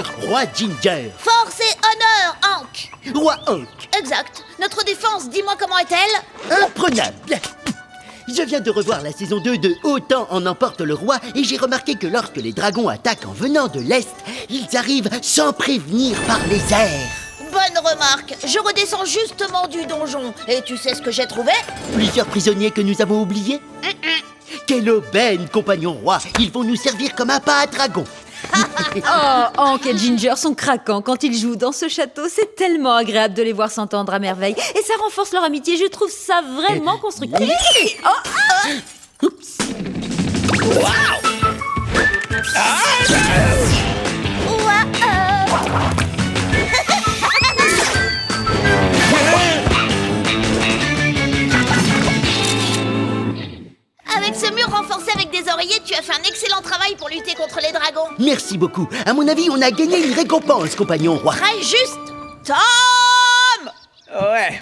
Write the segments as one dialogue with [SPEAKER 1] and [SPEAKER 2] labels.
[SPEAKER 1] honneur, roi Ginger.
[SPEAKER 2] Force et honneur, Hank.
[SPEAKER 1] Roi Hank.
[SPEAKER 2] Exact. Notre défense, dis-moi comment est-elle?
[SPEAKER 1] Imprenable. Je viens de revoir la saison 2 de Autant en emporte le roi et j'ai remarqué que lorsque les dragons attaquent en venant de l'Est, ils arrivent sans prévenir par les airs.
[SPEAKER 2] Bonne remarque. Je redescends justement du donjon. Et tu sais ce que j'ai trouvé?
[SPEAKER 1] Plusieurs prisonniers que nous avons oubliés. Quelle aubaine, compagnon roi. Ils vont nous servir comme un pas à dragon.
[SPEAKER 3] Oh, Hank et Ginger sont craquants quand ils jouent dans ce château. C'est tellement agréable de les voir s'entendre à merveille. Et ça renforce leur amitié. Je trouve ça vraiment constructif. Oh,
[SPEAKER 1] Oups.
[SPEAKER 2] Avec ce mur renforcé avec des oreillers, tu as fait un excellent travail pour lutter contre les dragons.
[SPEAKER 1] Merci beaucoup. À mon avis, on a gagné une récompense, compagnon roi.
[SPEAKER 2] Très juste. Tom!
[SPEAKER 4] Ouais.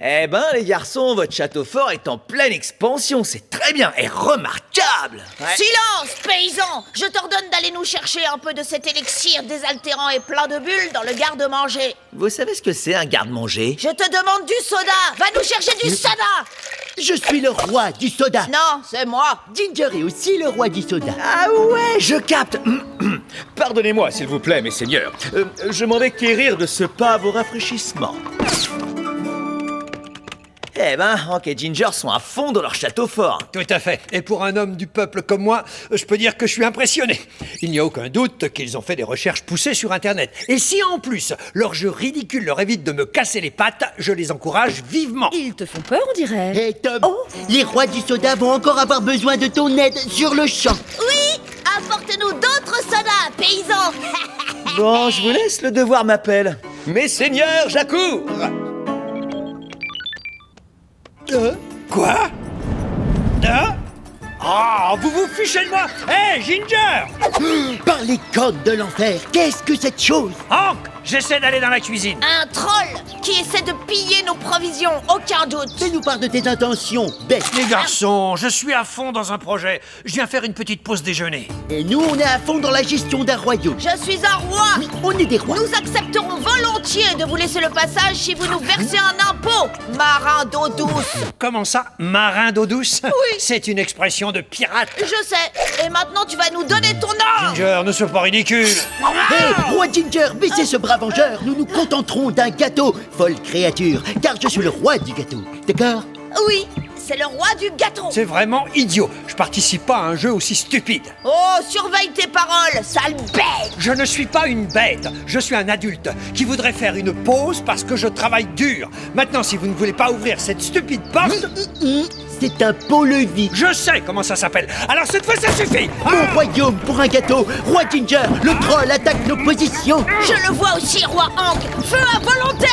[SPEAKER 4] Eh ben, les garçons, votre château fort est en pleine expansion. C'est très bien et remarquable. Ouais.
[SPEAKER 2] Silence, paysan! Je t'ordonne d'aller nous chercher un peu de cet élixir désaltérant et plein de bulles dans le garde-manger.
[SPEAKER 4] Vous savez ce que c'est un garde-manger?
[SPEAKER 2] Je te demande du soda! Va nous chercher du soda!
[SPEAKER 1] Je suis le roi du soda.
[SPEAKER 2] Non, c'est moi.
[SPEAKER 1] Ginger est aussi le roi du soda.
[SPEAKER 4] Ah ouais, je capte. Pardonnez-moi, s'il vous plaît, mes seigneurs. Je m'en vais quérir de ce pave au rafraîchissement. Eh ben, Hank et Ginger sont à fond dans leur château fort.
[SPEAKER 5] Tout à fait. Et pour un homme du peuple comme moi, je peux dire que je suis impressionné. Il n'y a aucun doute qu'ils ont fait des recherches poussées sur Internet. Et si en plus, leur jeu ridicule leur évite de me casser les pattes, je les encourage vivement.
[SPEAKER 3] ils te font peur, on dirait.
[SPEAKER 1] Hé Tom, les rois du soda vont encore avoir besoin de ton aide sur le champ.
[SPEAKER 2] Oui, apporte-nous d'autres sodas, paysan.
[SPEAKER 4] Bon, je vous laisse, le devoir m'appelle. Mes seigneurs, j'accours.
[SPEAKER 5] Quoi? Ah, vous vous fichez de moi. Hé, Ginger!
[SPEAKER 1] Par les cordes de l'enfer, qu'est-ce que cette chose?
[SPEAKER 5] Hank, j'essaie d'aller dans la cuisine.
[SPEAKER 2] Un troll qui essaie de piller nos provisions, aucun doute.
[SPEAKER 1] Fais-nous part de tes intentions, bête.
[SPEAKER 5] Les garçons, je suis à fond dans un projet. Je viens faire une petite pause déjeuner.
[SPEAKER 1] Et nous, on est à fond dans la gestion d'un royaume.
[SPEAKER 2] Je suis un roi.
[SPEAKER 1] Mais on est des rois.
[SPEAKER 2] Nous accepterons volontiers de vous laisser le passage si vous nous versez un impôt, marin d'eau douce.
[SPEAKER 5] Comment ça, marin d'eau douce?
[SPEAKER 2] Oui.
[SPEAKER 5] C'est une expression de pirate.
[SPEAKER 2] Je sais. Et maintenant, tu vas nous donner ton nom.
[SPEAKER 5] Ginger, ne sois pas ridicule.
[SPEAKER 1] Hé, roi Ginger, baissez ce bras vengeur. Nous nous contenterons d'un gâteau, folle créature, car je suis le roi du gâteau. D'accord?
[SPEAKER 2] Oui, c'est le roi du gâteau.
[SPEAKER 5] C'est vraiment idiot. Je participe pas à un jeu aussi stupide.
[SPEAKER 2] Oh, surveille tes paroles, sale bête.
[SPEAKER 5] Je ne suis pas une bête. Je suis un adulte qui voudrait faire une pause parce que je travaille dur. Maintenant, si vous ne voulez pas ouvrir cette stupide porte...
[SPEAKER 1] C'est un pot-levis.
[SPEAKER 5] Je sais comment ça s'appelle. Alors cette fois, ça suffit.
[SPEAKER 1] Mon royaume pour un gâteau. Roi Ginger, le troll attaque nos positions.
[SPEAKER 2] Je le vois aussi, roi Hank. Feu à volonté.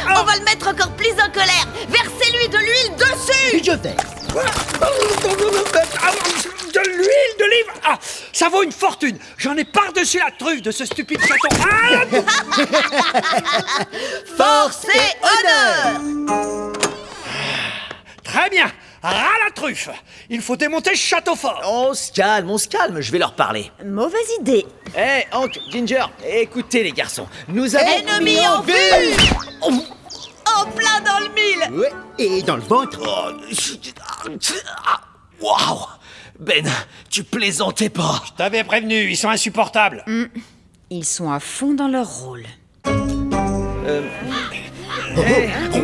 [SPEAKER 2] On va le mettre encore plus en colère. Versez-lui de l'huile dessus.
[SPEAKER 1] Je vais.
[SPEAKER 5] De l'huile d'olive. Ah, ça vaut une fortune. J'en ai par-dessus la truffe de ce stupide chaton.
[SPEAKER 2] Force et honneur.
[SPEAKER 5] Très bien. Ras la truffe. Il faut démonter ce château fort.
[SPEAKER 4] On se calme, je vais leur parler.
[SPEAKER 3] Mauvaise idée.
[SPEAKER 4] Hé, Hank, Ginger, écoutez les garçons, nous avons...
[SPEAKER 2] Ennemi en vue. En plein dans le mille.
[SPEAKER 1] Ouais, et dans le ventre.
[SPEAKER 4] Waouh! Ben, tu plaisantais pas.
[SPEAKER 5] Je t'avais prévenu, ils sont insupportables.
[SPEAKER 3] Ils sont à fond dans leur rôle.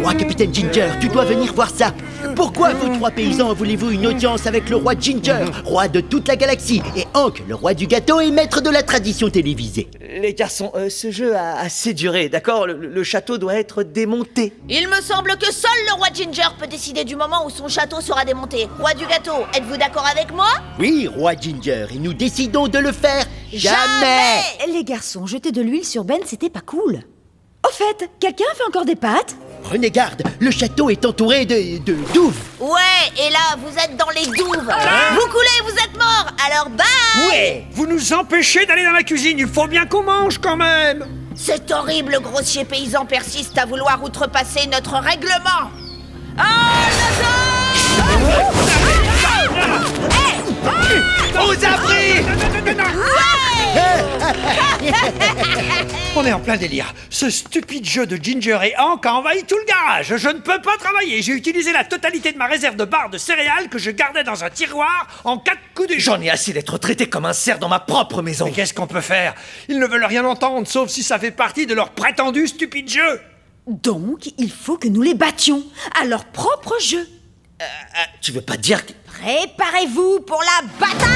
[SPEAKER 1] Roi Capitaine Ginger, tu dois venir voir ça. Pourquoi vous trois paysans voulez-vous une audience avec le roi Ginger, roi de toute la galaxie, et Hank, le roi du gâteau et maître de la tradition télévisée?
[SPEAKER 4] Les garçons, ce jeu a assez duré, d'accord? Le château doit être démonté.
[SPEAKER 2] Il me semble que seul le roi Ginger peut décider du moment où son château sera démonté. Roi du gâteau, êtes-vous d'accord avec moi?
[SPEAKER 1] Oui, roi Ginger, et nous décidons de le faire jamais.
[SPEAKER 3] Les garçons, jeter de l'huile sur Ben, c'était pas cool. Au fait, quelqu'un fait encore des pâtes?
[SPEAKER 1] Prenez garde, le château est entouré de douves.
[SPEAKER 2] Ouais, et là, vous êtes dans les douves. Vous coulez, vous êtes morts. Alors bye.
[SPEAKER 1] Ouais.
[SPEAKER 5] Vous nous empêchez d'aller dans la cuisine, il faut bien qu'on mange quand même.
[SPEAKER 2] Cet horrible grossier paysan persiste à vouloir outrepasser notre règlement. Ah,
[SPEAKER 4] Aux abris!
[SPEAKER 5] On est en plein délire. Ce stupide jeu de Ginger et Hank a envahi tout le garage. Je ne peux pas travailler. J'ai utilisé la totalité de ma réserve de barres de céréales que je gardais dans un tiroir en cas de coup dur.
[SPEAKER 4] J'en ai assez d'être traité comme un cerf dans ma propre maison.
[SPEAKER 5] Mais qu'est-ce qu'on peut faire? Ils ne veulent rien entendre, sauf si ça fait partie de leur prétendu stupide jeu.
[SPEAKER 3] Donc, il faut que nous les battions à leur propre jeu.
[SPEAKER 4] Tu veux pas dire que...
[SPEAKER 2] Préparez-vous pour la bataille!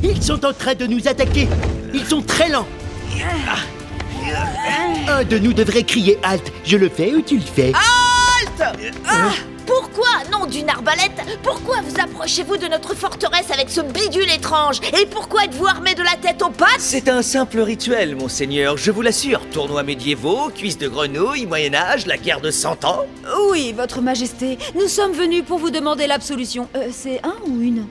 [SPEAKER 1] Ils sont en train de nous attaquer. Ils sont très lents. Un de nous devrait crier halte. Je le fais ou tu le fais?
[SPEAKER 2] Halte! Pourquoi, nom d'une arbalète, pourquoi vous approchez-vous de notre forteresse avec ce bidule étrange? Et pourquoi êtes-vous armé de la tête aux pattes?
[SPEAKER 4] C'est un simple rituel, monseigneur, je vous l'assure. Tournois médiévaux, cuisses de grenouille, Moyen-Âge, la guerre de 100 ans.
[SPEAKER 3] Oui, votre majesté, nous sommes venus pour vous demander l'absolution. C'est un ou une?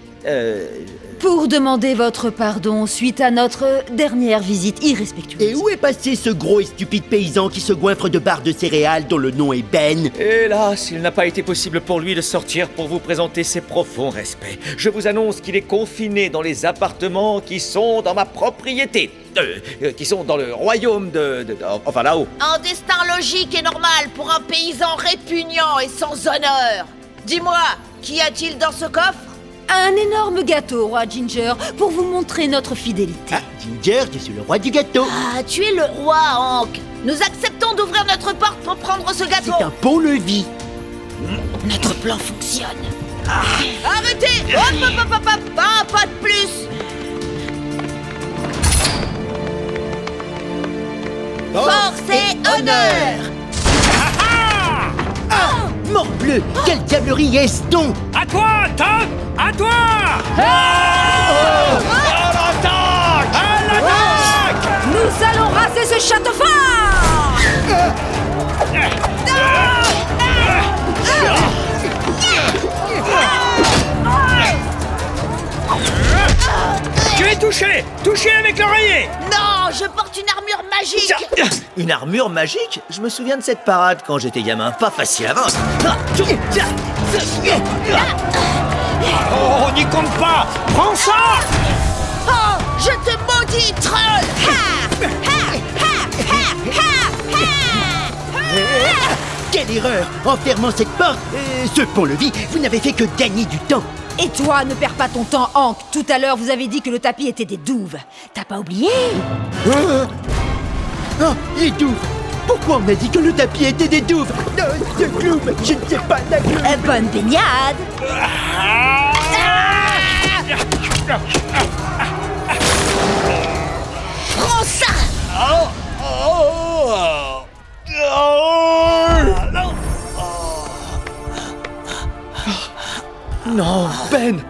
[SPEAKER 3] Pour demander votre pardon suite à notre dernière visite irrespectueuse.
[SPEAKER 1] Et où est passé ce gros et stupide paysan qui se goinfre de barres de céréales dont le nom est Ben?
[SPEAKER 4] Hélas, il n'a pas été possible pour lui de sortir pour vous présenter ses profonds respects. Je vous annonce qu'il est confiné dans les appartements qui sont dans ma propriété. Qui sont dans le royaume enfin là-haut.
[SPEAKER 2] Un destin logique et normal pour un paysan répugnant et sans honneur. Dis-moi, qu'y a-t-il dans ce coffre?
[SPEAKER 3] Un énorme gâteau, roi Ginger, pour vous montrer notre fidélité.
[SPEAKER 1] Ah, Ginger, je suis le roi du gâteau.
[SPEAKER 2] Ah, tu es le roi, Hank. Nous acceptons d'ouvrir notre porte pour prendre ce gâteau.
[SPEAKER 1] C'est un pont-levis.
[SPEAKER 2] Notre plan fonctionne. Arrêtez! Hop, hop, hop, hop, hop. Pas de plus. Force et honneur.
[SPEAKER 1] Morbleu, quelle diablerie est-ce donc?
[SPEAKER 5] À toi, Tom! À toi!
[SPEAKER 4] À l'attaque!
[SPEAKER 3] Nous allons raser ce château fort!
[SPEAKER 5] Tu es touché! Touché avec l'oreiller!
[SPEAKER 2] Non, je porte une armure magique.
[SPEAKER 4] Une armure magique? Je me souviens de cette parade quand j'étais gamin. Pas facile à vaincre.
[SPEAKER 5] Oh, on n'y compte pas! Prends ça!
[SPEAKER 2] Oh, je te maudis, troll. Ha! Ha! Ha! Ha! Ha!
[SPEAKER 1] Quelle erreur! En fermant cette porte, ce pont-levis, vous n'avez fait que gagner du temps.
[SPEAKER 3] Et toi, ne perds pas ton temps, Hank. Tout à l'heure, vous avez dit que le tapis était des douves. T'as pas oublié?
[SPEAKER 1] Oh, les douves! Pourquoi on m'a dit que le tapis était des douves? Ce clown, je ne sais pas la gueule.
[SPEAKER 3] Bonne baignade!
[SPEAKER 2] Prends ça.
[SPEAKER 4] Non, Ben!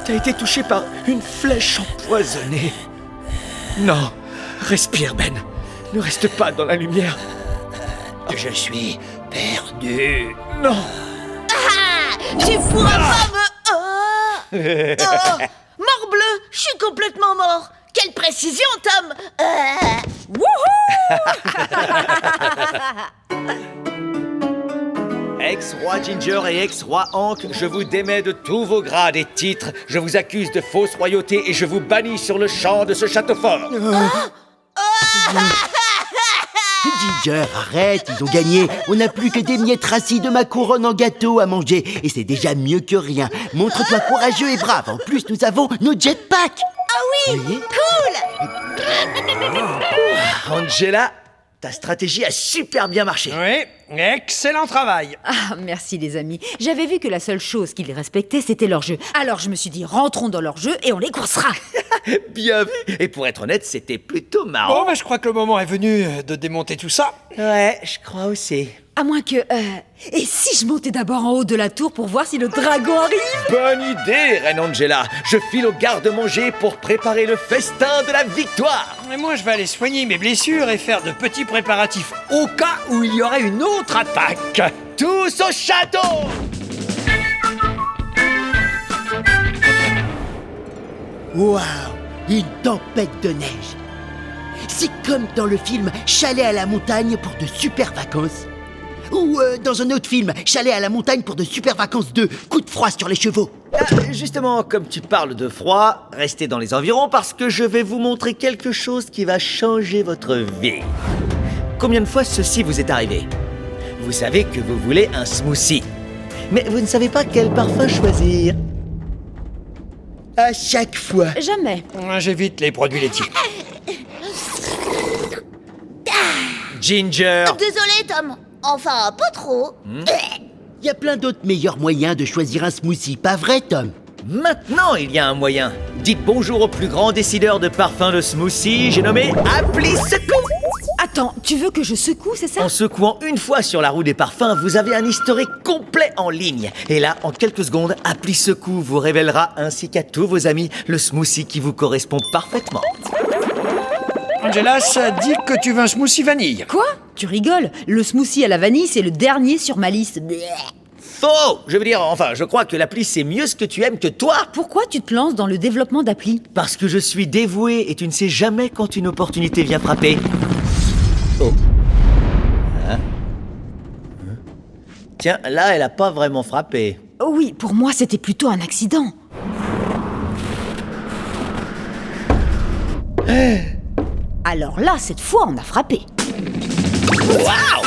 [SPEAKER 4] T'as été touché par une flèche empoisonnée. Non, respire, Ben. Ne reste pas dans la lumière.
[SPEAKER 5] Je suis perdu.
[SPEAKER 4] Non!
[SPEAKER 2] Ah, tu pourras pas me... Morbleu, je suis complètement mort. Quelle précision, Tom.
[SPEAKER 4] Ex-roi Ginger et ex-roi Hank, je vous démets de tous vos grades et titres. Je vous accuse de fausse royauté et je vous bannis sur le champ de ce château fort.
[SPEAKER 1] Ginger, arrête, ils ont gagné. On n'a plus que des miettes rassis de ma couronne en gâteau à manger. Et c'est déjà mieux que rien. Montre-toi courageux et brave. En plus, nous avons nos jetpacks.
[SPEAKER 2] Ah oui,
[SPEAKER 1] Oui.
[SPEAKER 2] cool.
[SPEAKER 4] Angela, ta stratégie a super bien marché.
[SPEAKER 5] Oui, excellent travail.
[SPEAKER 3] Ah, merci les amis. J'avais vu que la seule chose qu'ils respectaient, c'était leur jeu. Alors je me suis dit, rentrons dans leur jeu et on les coursera.
[SPEAKER 4] Bien vu. Et pour être honnête, c'était plutôt marrant.
[SPEAKER 5] Bon, bah, je crois que le moment est venu de démonter tout ça.
[SPEAKER 4] Ouais, je crois aussi.
[SPEAKER 3] À moins que... Et si je montais d'abord en haut de la tour pour voir si le dragon arrive?
[SPEAKER 4] Bonne idée, Reine Angela. Je file au garde-manger pour préparer le festin de la victoire.
[SPEAKER 5] Et moi, je vais aller soigner mes blessures et faire de petits préparatifs au cas où il y aurait une autre attaque.
[SPEAKER 4] Tous au château!
[SPEAKER 1] Waouh, une tempête de neige. C'est comme dans le film Chalet à la montagne pour de super vacances. Ou dans un autre film, Chalet à la montagne pour de super vacances 2, coup de froid sur les chevaux.
[SPEAKER 4] Justement, comme tu parles de froid, restez dans les environs parce que je vais vous montrer quelque chose qui va changer votre vie. Combien de fois ceci vous est arrivé? Vous savez que vous voulez un smoothie, mais vous ne savez pas quel parfum choisir.
[SPEAKER 1] À chaque fois.
[SPEAKER 3] Jamais.
[SPEAKER 5] J'évite les produits laitiers.
[SPEAKER 4] Ginger.
[SPEAKER 2] Désolé, Tom. Enfin, pas trop.
[SPEAKER 1] Il y a plein d'autres meilleurs moyens de choisir un smoothie, pas vrai, Tom?
[SPEAKER 4] Maintenant, il y a un moyen. Dites bonjour au plus grand décideur de parfums de smoothie, j'ai nommé Appli Secoue.
[SPEAKER 3] Attends, tu veux que je secoue, c'est ça?
[SPEAKER 4] En secouant une fois sur la roue des parfums, vous avez un historique complet en ligne. Et là, en quelques secondes, Appli Secoue vous révélera, ainsi qu'à tous vos amis, le smoothie qui vous correspond parfaitement.
[SPEAKER 5] Angela, ça dit que tu veux un smoothie vanille.
[SPEAKER 3] Quoi? Tu rigoles? Le smoothie à la vanille, c'est le dernier sur ma liste. Bleh.
[SPEAKER 4] Faux! Je veux dire, enfin, je crois que l'appli c'est mieux ce que tu aimes que toi.
[SPEAKER 3] Pourquoi tu te lances dans le développement d'appli?
[SPEAKER 4] Parce que je suis dévoué et tu ne sais jamais quand une opportunité vient frapper. Oh. Hein? Tiens, là, elle a pas vraiment frappé.
[SPEAKER 3] Oh oui, pour moi, c'était plutôt un accident. Alors là, cette fois, on a frappé.
[SPEAKER 4] Waouh!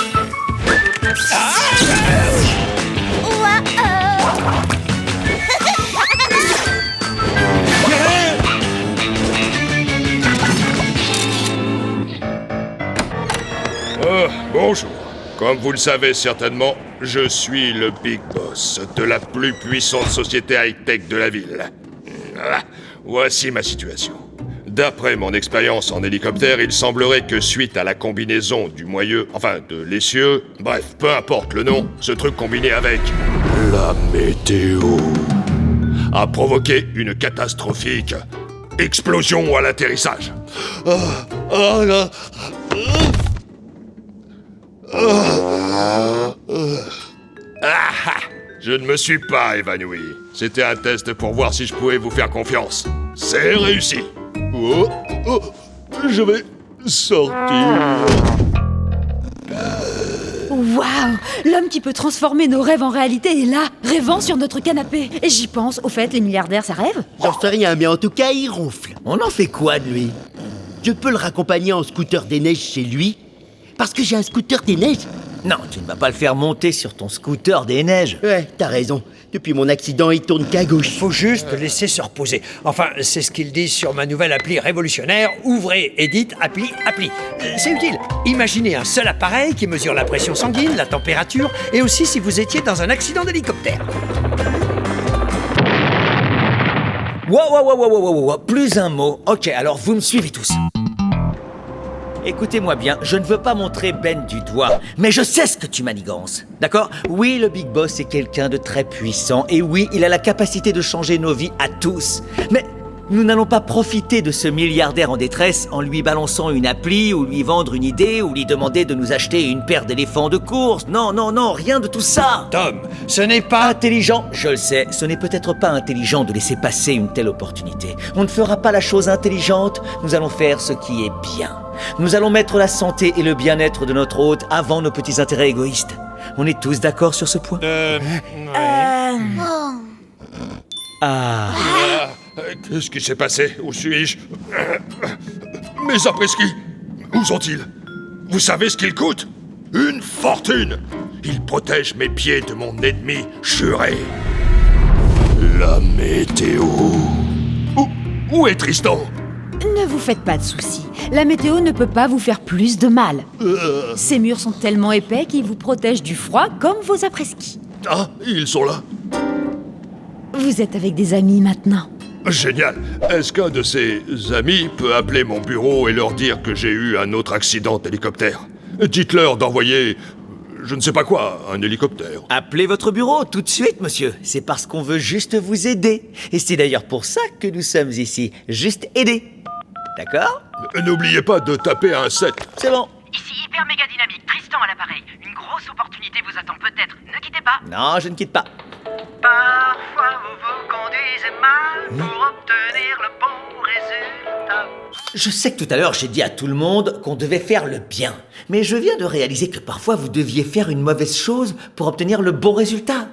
[SPEAKER 6] Bonjour. Comme vous le savez certainement, je suis le Big Boss de la plus puissante société high-tech de la ville. Voici ma situation. D'après mon expérience en hélicoptère, il semblerait que suite à la combinaison du moyeu, enfin de l'essieu, bref, peu importe le nom, ce truc combiné avec la météo a provoqué une catastrophique explosion à l'atterrissage. Je ne me suis pas évanoui. C'était un test pour voir si je pouvais vous faire confiance. C'est réussi. Je vais sortir.
[SPEAKER 3] Waouh! L'homme qui peut transformer nos rêves en réalité est là, rêvant sur notre canapé. Et j'y pense, au fait, les milliardaires, ça rêve?
[SPEAKER 1] J'en sais rien, mais en tout cas, il ronfle.
[SPEAKER 4] On en fait quoi de lui?
[SPEAKER 1] Je peux le raccompagner en scooter des neiges chez lui, parce que j'ai un scooter des neiges.
[SPEAKER 4] Non, tu ne vas pas le faire monter sur ton scooter des neiges.
[SPEAKER 1] Ouais, t'as raison. Depuis mon accident, il tourne qu'à gauche.
[SPEAKER 5] Faut juste le laisser se reposer. Enfin, c'est ce qu'ils disent sur ma nouvelle appli révolutionnaire. Ouvrez et dites appli. C'est utile. Imaginez un seul appareil qui mesure la pression sanguine, la température et aussi si vous étiez dans un accident d'hélicoptère.
[SPEAKER 4] Wow, plus un mot. Ok, alors vous me suivez tous. Écoutez-moi bien, je ne veux pas montrer Ben du doigt, mais je sais ce que tu manigances, d'accord? Oui, le Big Boss est quelqu'un de très puissant, et oui, il a la capacité de changer nos vies à tous. Mais nous n'allons pas profiter de ce milliardaire en détresse en lui balançant une appli, ou lui vendre une idée, ou lui demander de nous acheter une paire d'éléphants de course. Non, rien de tout ça.
[SPEAKER 5] Tom, ce n'est pas...
[SPEAKER 4] Intelligent, je le sais, ce n'est peut-être pas intelligent de laisser passer une telle opportunité. On ne fera pas la chose intelligente, nous allons faire ce qui est bien. Nous allons mettre la santé et le bien-être de notre hôte avant nos petits intérêts égoïstes. On est tous d'accord sur ce point? Ah.
[SPEAKER 6] Qu'est-ce qui s'est passé? Où suis-je? Mes après-ski, où sont-ils? Vous savez ce qu'ils coûtent? Une fortune! Ils protègent mes pieds de mon ennemi juré. La météo. Où est Tristan?
[SPEAKER 3] Ne vous faites pas de soucis. La météo ne peut pas vous faire plus de mal. Ces murs sont tellement épais qu'ils vous protègent du froid comme vos après-ski.
[SPEAKER 6] Ah, ils sont là.
[SPEAKER 3] Vous êtes avec des amis maintenant.
[SPEAKER 6] Génial. Est-ce qu'un de ces amis peut appeler mon bureau et leur dire que j'ai eu un autre accident d'hélicoptère? Dites-leur d'envoyer... je ne sais pas quoi, un hélicoptère.
[SPEAKER 4] Appelez votre bureau tout de suite, monsieur. C'est parce qu'on veut juste vous aider. Et c'est d'ailleurs pour ça que nous sommes ici. Juste aider. D'accord?
[SPEAKER 6] N'oubliez pas de taper un 7.
[SPEAKER 4] C'est bon.
[SPEAKER 7] Ici Hyper Méga Dynamique, Tristan à l'appareil. Une grosse opportunité vous attend peut-être. Ne quittez pas.
[SPEAKER 4] Non, je ne quitte pas.
[SPEAKER 7] Parfois vous vous conduisez mal pour obtenir le bon
[SPEAKER 4] Je sais que tout à l'heure j'ai dit à tout le monde qu'on devait faire le bien. Mais je viens de réaliser que parfois vous deviez faire une mauvaise chose pour obtenir le bon résultat.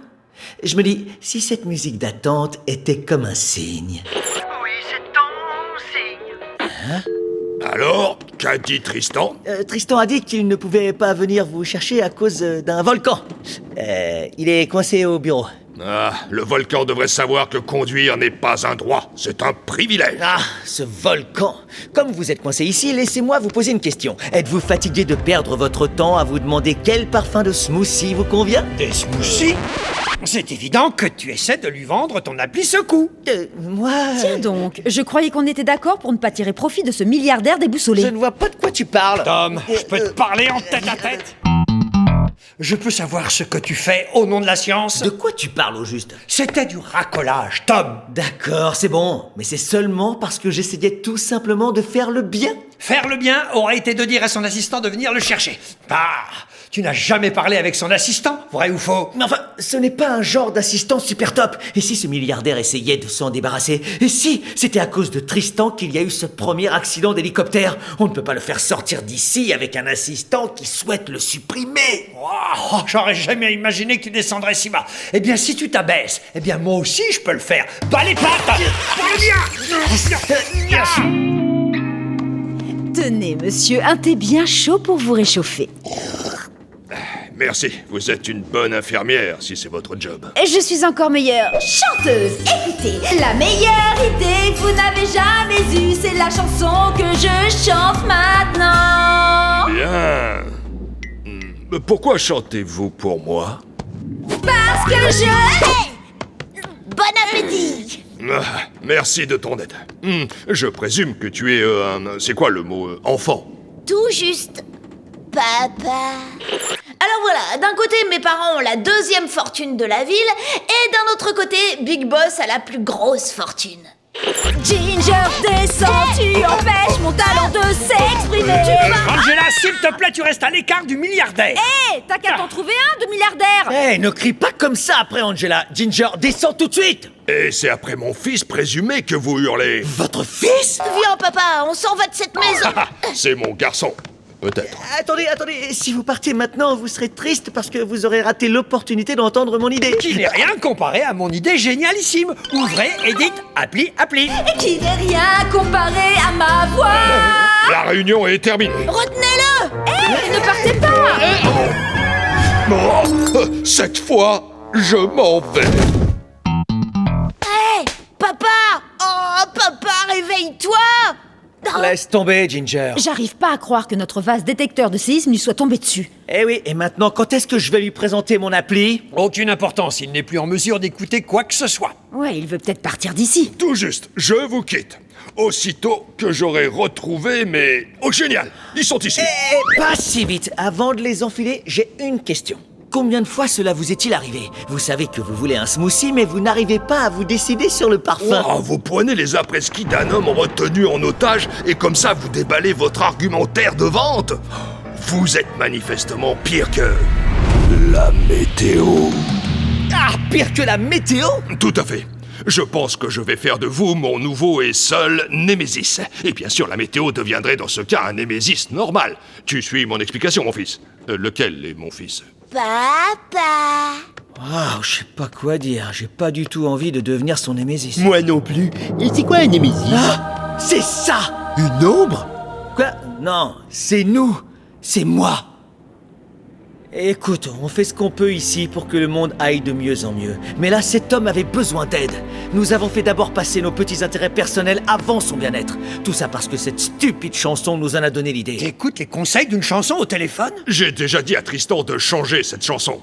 [SPEAKER 4] Je me dis, si cette musique d'attente était comme un signe.
[SPEAKER 7] Oui, c'est ton signe.
[SPEAKER 6] Alors, qu'a dit Tristan?
[SPEAKER 1] Tristan a dit qu'il ne pouvait pas venir vous chercher à cause d'un volcan. Il est coincé au bureau.
[SPEAKER 6] Ah, le volcan devrait savoir que conduire n'est pas un droit, c'est un privilège.
[SPEAKER 1] Ah, ce volcan! Comme vous êtes coincé ici, laissez-moi vous poser une question. Êtes-vous fatigué de perdre votre temps à vous demander quel parfum de smoothie vous convient?
[SPEAKER 5] Des smoothies? C'est évident que tu essaies de lui vendre ton appli secours.
[SPEAKER 1] Moi...
[SPEAKER 3] Tiens donc, je croyais qu'on était d'accord pour ne pas tirer profit de ce milliardaire déboussolé.
[SPEAKER 1] Je ne vois pas de quoi tu parles.
[SPEAKER 5] Tom, je peux te parler en tête à tête? Je peux savoir ce que tu fais au nom de la science?
[SPEAKER 1] De quoi tu parles au juste?
[SPEAKER 5] C'était du racolage, Tom.
[SPEAKER 1] D'accord, c'est bon. Mais c'est seulement parce que j'essayais tout simplement de faire le bien.
[SPEAKER 5] Faire le bien aurait été de dire à son assistant de venir le chercher. Ah, tu n'as jamais parlé avec son assistant, vrai ou faux?
[SPEAKER 1] Mais enfin, ce n'est pas un genre d'assistant super top. Et si ce milliardaire essayait de s'en débarrasser? Et si c'était à cause de Tristan qu'il y a eu ce premier accident d'hélicoptère? On ne peut pas le faire sortir d'ici avec un assistant qui souhaite le supprimer.
[SPEAKER 5] Oh, j'aurais jamais imaginé que tu descendrais si bas. Eh bien, si tu t'abaisses, eh bien, moi aussi, je peux le faire. Bas les pattes!
[SPEAKER 3] Tenez, monsieur, un thé bien chaud pour vous réchauffer.
[SPEAKER 6] Merci, vous êtes une bonne infirmière si c'est votre job.
[SPEAKER 3] Et je suis encore meilleure chanteuse. Écoutez, la meilleure idée que vous n'avez jamais eue, c'est la chanson que je chante maintenant.
[SPEAKER 6] Bien. Pourquoi chantez-vous pour moi?
[SPEAKER 3] Parce que je...
[SPEAKER 2] Bon appétit!
[SPEAKER 6] Ah, merci de ton aide. Je présume que tu es un... C'est quoi le mot enfant?
[SPEAKER 2] Tout juste. Papa. Alors voilà, d'un côté, mes parents ont la deuxième fortune de la ville, et d'un autre côté, Big Boss a la plus grosse fortune.
[SPEAKER 3] Ginger, descends, tu empêches mon talent de s'exprimer.
[SPEAKER 5] Angela, s'il te plaît, tu restes à l'écart du milliardaire.
[SPEAKER 3] Hé, t'as qu'à t'en trouver un de milliardaire.
[SPEAKER 1] Hé, ne crie pas comme ça après, Angela. Ginger, descends tout de suite.
[SPEAKER 6] Et c'est après mon fils présumé que vous hurlez.
[SPEAKER 1] Votre fils?
[SPEAKER 2] Viens, papa, on s'en va de cette maison.
[SPEAKER 6] Ah, c'est mon garçon. Peut-être.
[SPEAKER 1] Attendez, si vous partez maintenant, vous serez triste parce que vous aurez raté l'opportunité d'entendre mon idée.
[SPEAKER 5] Qui n'est rien comparé à mon idée génialissime. Ouvrez et dites appli.
[SPEAKER 3] Et qui n'est rien comparé à ma voix.
[SPEAKER 6] La réunion est terminée.
[SPEAKER 2] Retenez-le.
[SPEAKER 3] Hé, ne partez pas.
[SPEAKER 6] Oh, cette fois, je m'en vais.
[SPEAKER 2] Hé, papa. Oh, papa, réveille-toi.
[SPEAKER 4] Laisse tomber, Ginger.
[SPEAKER 3] J'arrive pas à croire que notre vase détecteur de séisme lui soit tombé dessus.
[SPEAKER 1] Eh oui, et maintenant, quand est-ce que je vais lui présenter mon appli?
[SPEAKER 5] Aucune importance, il n'est plus en mesure d'écouter quoi que ce soit.
[SPEAKER 3] Ouais, il veut peut-être partir d'ici.
[SPEAKER 6] Tout juste, je vous quitte. Aussitôt que j'aurai retrouvé mes... Oh, génial, ils sont ici.
[SPEAKER 1] Eh, pas si vite. Avant de les enfiler, j'ai une question. Combien de fois cela vous est-il arrivé? Vous savez que vous voulez un smoothie, mais vous n'arrivez pas à vous décider sur le parfum.
[SPEAKER 6] Oh, vous prenez les après-ski d'un homme retenu en otage et comme ça vous déballez votre argumentaire de vente? Vous êtes manifestement pire que... la météo.
[SPEAKER 1] Ah, pire que la météo?
[SPEAKER 6] Tout à fait. Je pense que je vais faire de vous mon nouveau et seul Némésis. Et bien sûr, la météo deviendrait dans ce cas un Némésis normal. Tu suis mon explication, mon fils? Lequel est mon fils?
[SPEAKER 2] Papa.
[SPEAKER 1] Waouh, je sais pas quoi dire. J'ai pas du tout envie de devenir son némésis.
[SPEAKER 8] Moi non plus. Et c'est quoi un Némésis?
[SPEAKER 1] Ah, c'est ça!
[SPEAKER 8] Une ombre?
[SPEAKER 1] Quoi? Non, c'est nous. C'est moi. Écoute, on fait ce qu'on peut ici pour que le monde aille de mieux en mieux. Mais là, cet homme avait besoin d'aide. Nous avons fait d'abord passer nos petits intérêts personnels avant son bien-être. Tout ça parce que cette stupide chanson nous en a donné l'idée.
[SPEAKER 5] T'écoutes les conseils d'une chanson au téléphone?
[SPEAKER 6] J'ai déjà dit à Tristan de changer cette chanson.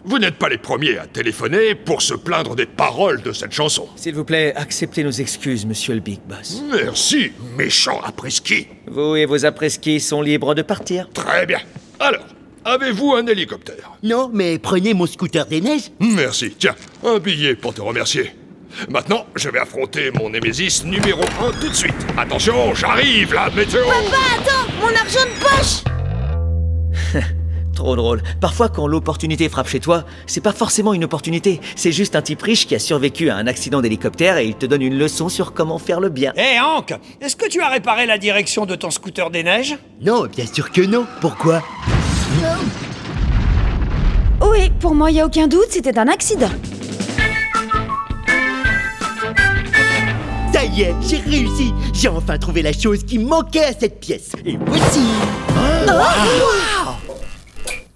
[SPEAKER 6] Vous n'êtes pas les premiers à téléphoner pour se plaindre des paroles de cette chanson.
[SPEAKER 1] S'il vous plaît, acceptez nos excuses, monsieur le Big Boss.
[SPEAKER 6] Merci, méchant après-ski.
[SPEAKER 1] Vous et vos après-ski sont libres de partir.
[SPEAKER 6] Très bien. Alors, avez-vous un hélicoptère?
[SPEAKER 8] Non, mais prenez mon scooter des neiges.
[SPEAKER 6] Merci. Tiens, un billet pour te remercier. Maintenant, je vais affronter mon Némésis numéro 1 tout de suite. Attention, j'arrive, la météo.
[SPEAKER 2] Papa, attends, mon argent de poche.
[SPEAKER 4] Trop drôle. Parfois, quand l'opportunité frappe chez toi, c'est pas forcément une opportunité. C'est juste un type riche qui a survécu à un accident d'hélicoptère et il te donne une leçon sur comment faire le bien.
[SPEAKER 5] Hé Hank, est-ce que tu as réparé la direction de ton scooter des neiges?
[SPEAKER 8] Non, bien sûr que non. Pourquoi?
[SPEAKER 3] Oui, pour moi, il n'y a aucun doute, c'était un accident.
[SPEAKER 8] Ça y est, j'ai réussi. J'ai enfin trouvé la chose qui manquait à cette pièce. Et voici.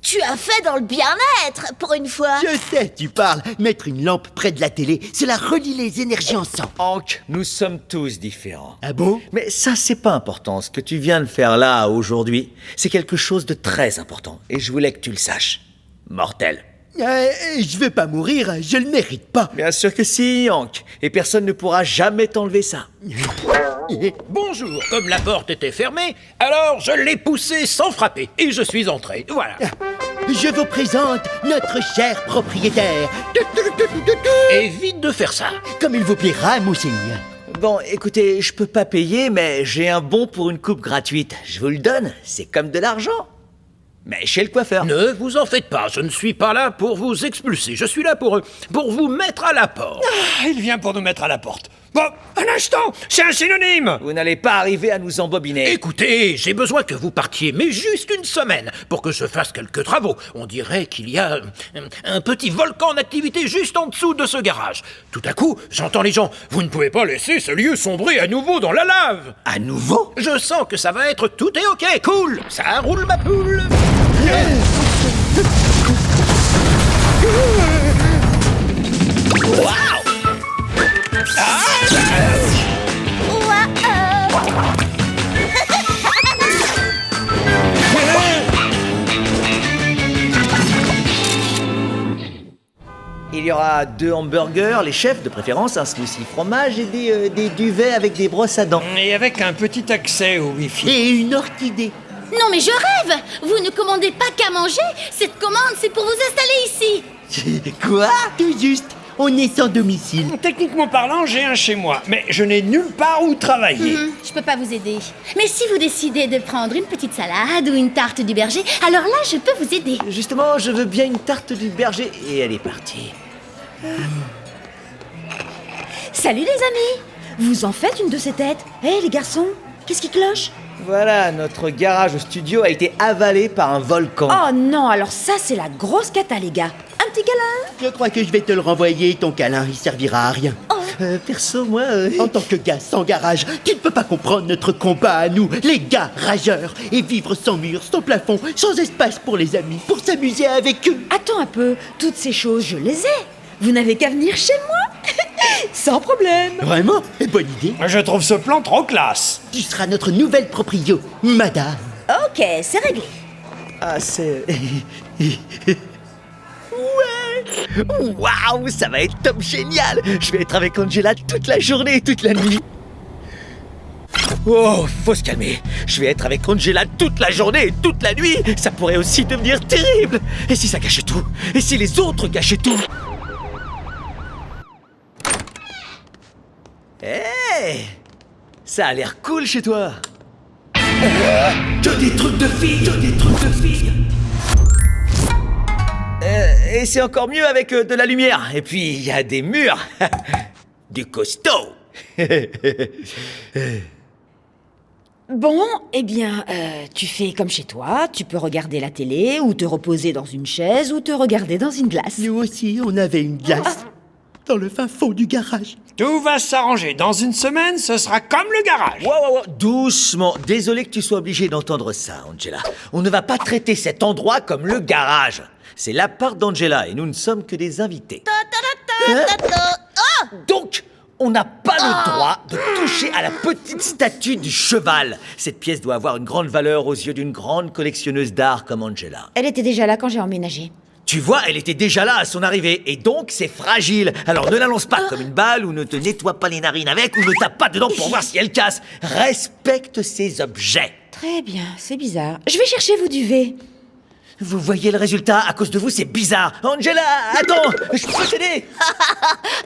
[SPEAKER 2] Tu as fait dans le bien-être, pour une fois.
[SPEAKER 8] Je sais, tu parles. Mettre une lampe près de la télé, cela relie les énergies ensemble.
[SPEAKER 4] Hank, nous sommes tous différents.
[SPEAKER 8] Ah bon?
[SPEAKER 4] Mais ça, c'est pas important. Ce que tu viens de faire là, aujourd'hui, c'est quelque chose de très important. Et je voulais que tu le saches. Mortel.
[SPEAKER 8] Je vais pas mourir, je le mérite pas.
[SPEAKER 4] Bien sûr que si, Hank. Et personne ne pourra jamais t'enlever ça.
[SPEAKER 9] Bonjour, comme la porte était fermée, alors je l'ai poussée sans frapper et je suis entré, voilà.
[SPEAKER 8] Je vous présente notre cher propriétaire.
[SPEAKER 9] Évite de faire ça.
[SPEAKER 8] Comme il vous plaira, monseigneur.
[SPEAKER 4] Bon, écoutez, je peux pas payer, mais j'ai un bon pour une coupe gratuite. Je vous le donne, c'est comme de l'argent. Mais chez le coiffeur.
[SPEAKER 9] Ne vous en faites pas, je ne suis pas là pour vous expulser, je suis là pour vous mettre à la porte.
[SPEAKER 5] Il vient pour nous mettre à la porte. Bon, un instant, c'est un synonyme.
[SPEAKER 4] Vous n'allez pas arriver à nous embobiner.
[SPEAKER 9] Écoutez, j'ai besoin que vous partiez, mais juste une semaine, pour que je fasse quelques travaux. On dirait qu'il y a un petit volcan en activité juste en dessous de ce garage. Tout à coup, j'entends les gens. Vous ne pouvez pas laisser ce lieu sombrer à nouveau dans la lave.
[SPEAKER 4] À nouveau?
[SPEAKER 9] Je sens que ça va être tout est ok, cool. Ça roule ma poule.
[SPEAKER 4] Il y aura 2 hamburgers, les chefs de préférence, un smoothie fromage et des duvets avec des brosses à dents.
[SPEAKER 5] Et avec un petit accès au Wi-Fi.
[SPEAKER 8] Et une orchidée.
[SPEAKER 10] Non mais je rêve! Vous ne commandez pas qu'à manger? Cette commande, c'est pour vous installer ici!
[SPEAKER 8] Quoi? Tout juste. On est sans domicile.
[SPEAKER 5] Techniquement parlant, j'ai un chez moi, mais je n'ai nulle part où travailler.
[SPEAKER 10] Je peux pas vous aider. Mais si vous décidez de prendre une petite salade ou une tarte du berger, alors là, je peux vous aider.
[SPEAKER 4] Justement, je veux bien une tarte du berger. Et elle est partie.
[SPEAKER 3] Salut les amis! Vous en faites une de ces têtes? Hé les garçons, qu'est-ce qui cloche?
[SPEAKER 4] Voilà, notre garage au studio a été avalé par un volcan.
[SPEAKER 3] Oh non, alors ça c'est la grosse cata les gars. Un petit câlin?
[SPEAKER 8] Je crois que je vais te le renvoyer, ton câlin, il servira à rien.
[SPEAKER 4] Perso, moi...
[SPEAKER 8] En tant que gars sans garage, tu ne peux pas comprendre notre combat à nous, les gars rageurs, et vivre sans mur, sans plafond, sans espace pour les amis, pour s'amuser avec eux.
[SPEAKER 3] Attends un peu, toutes ces choses je les ai. Vous n'avez qu'à venir chez moi. Sans problème.
[SPEAKER 8] Vraiment? Bonne idée.
[SPEAKER 5] Je trouve ce plan trop classe.
[SPEAKER 8] Tu seras notre nouvelle proprio, madame.
[SPEAKER 3] Ok, c'est réglé.
[SPEAKER 4] Ah, c'est... Waouh, ça va être top génial. Je vais être avec Angela toute la journée et toute la nuit. Oh, faut se calmer. Je vais être avec Angela toute la journée et toute la nuit. Ça pourrait aussi devenir terrible. Et si ça gâchait tout? Et si les autres gâchaient tout? Hey, ça a l'air cool chez toi.
[SPEAKER 8] Que des trucs de filles, que des trucs de filles.
[SPEAKER 4] Et c'est encore mieux avec de la lumière. Et puis, il y a des murs. Du costaud.
[SPEAKER 3] Bon, eh bien, tu fais comme chez toi, tu peux regarder la télé, ou te reposer dans une chaise, ou te regarder dans une glace.
[SPEAKER 8] Nous aussi, on avait une glace. Dans le fin fond du garage.
[SPEAKER 5] Tout va s'arranger. Dans une semaine, ce sera comme le garage.
[SPEAKER 4] Wow, doucement. Désolé que tu sois obligé d'entendre ça, Angela. On ne va pas traiter cet endroit comme le garage. C'est l'appart d'Angela et nous ne sommes que des invités. Donc, on n'a pas le droit de toucher à la petite statue du cheval. Cette pièce doit avoir une grande valeur aux yeux d'une grande collectionneuse d'art comme Angela.
[SPEAKER 3] Elle était déjà là quand j'ai emménagé.
[SPEAKER 4] Tu vois, elle était déjà là à son arrivée, et donc c'est fragile. Alors ne la lance pas comme une balle, ou ne te nettoie pas les narines avec, ou ne tape pas dedans pour voir si elle casse. Respecte ces objets.
[SPEAKER 3] Très bien, c'est bizarre. Je vais chercher vos duvets.
[SPEAKER 4] Vous voyez le résultat? À cause de vous, c'est bizarre. Angela, attends, je peux t'aider.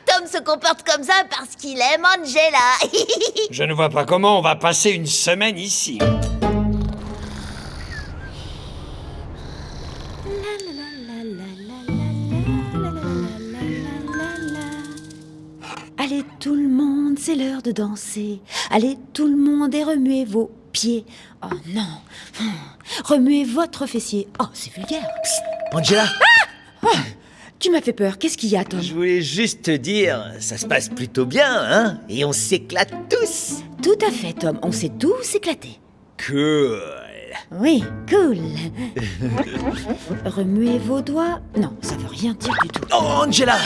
[SPEAKER 2] Tom se comporte comme ça parce qu'il aime Angela.
[SPEAKER 5] Je ne vois pas comment on va passer une semaine ici.
[SPEAKER 3] Allez tout le monde, c'est l'heure de danser. Allez tout le monde et remuez vos pieds. Oh non. Remuez votre fessier. Oh, c'est vulgaire.
[SPEAKER 4] Angela,
[SPEAKER 3] Tu m'as fait peur. Qu'est-ce qu'il y a, Tom?
[SPEAKER 4] je voulais juste te dire, ça se passe plutôt bien, hein? Et on s'éclate tous.
[SPEAKER 3] Tout à fait, Tom. On s'est tous éclatés.
[SPEAKER 4] Cool.
[SPEAKER 3] Oui, cool. Remuez vos doigts. Non, ça veut rien dire du tout.
[SPEAKER 4] Oh, Angela!